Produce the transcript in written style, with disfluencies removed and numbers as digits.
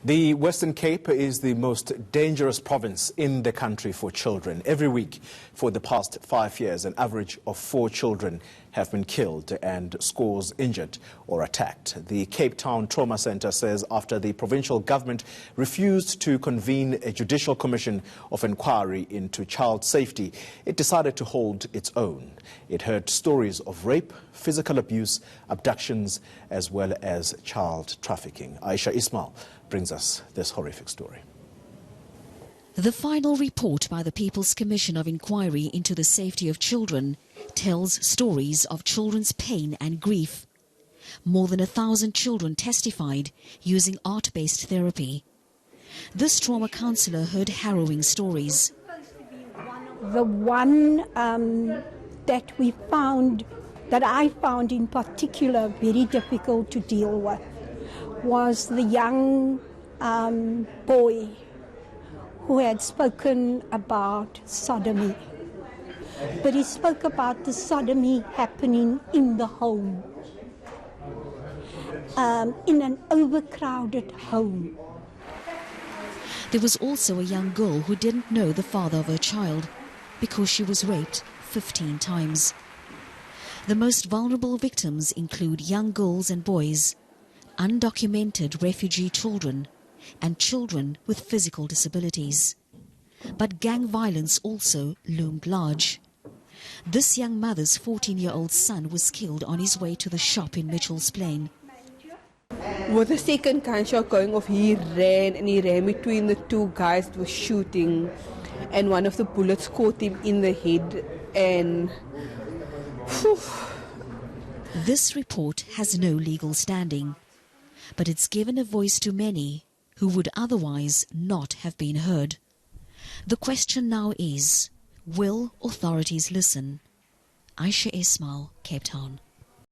The Western Cape is the most dangerous province in the country for children. Every week for the past 5 years, an average of 4 children have been killed and scores injured or attacked. The Cape Town Trauma Centre says after the provincial government refused to convene a judicial commission of inquiry into child safety, it decided to hold its own. It heard stories of rape, physical abuse, abductions, as well as child trafficking. Aisha Ismail brings us this horrific story. The final report by the People's Commission of Inquiry into the Safety of Children tells stories of children's pain and grief. More than 1,000 children testified using art-based therapy. This trauma counsellor heard harrowing stories. The one that I found in particular very difficult to deal with was the young boy who had spoken about sodomy. But he spoke about the sodomy happening in the home, in an overcrowded home. There was also a young girl who didn't know the father of her child because she was raped 15 times. The most vulnerable victims include young girls and boys, undocumented refugee children, and children with physical disabilities. But gang violence also loomed large. This young mother's 14-year-old son was killed on his way to the shop in Mitchell's Plain. With the second gunshot going off, he ran between the two guys that were shooting, and one of the bullets caught him in the head, and whew. This report has no legal standing, but it's given a voice to many who would otherwise not have been heard. The question now is, will authorities listen? Aisha Ismail, Cape Town.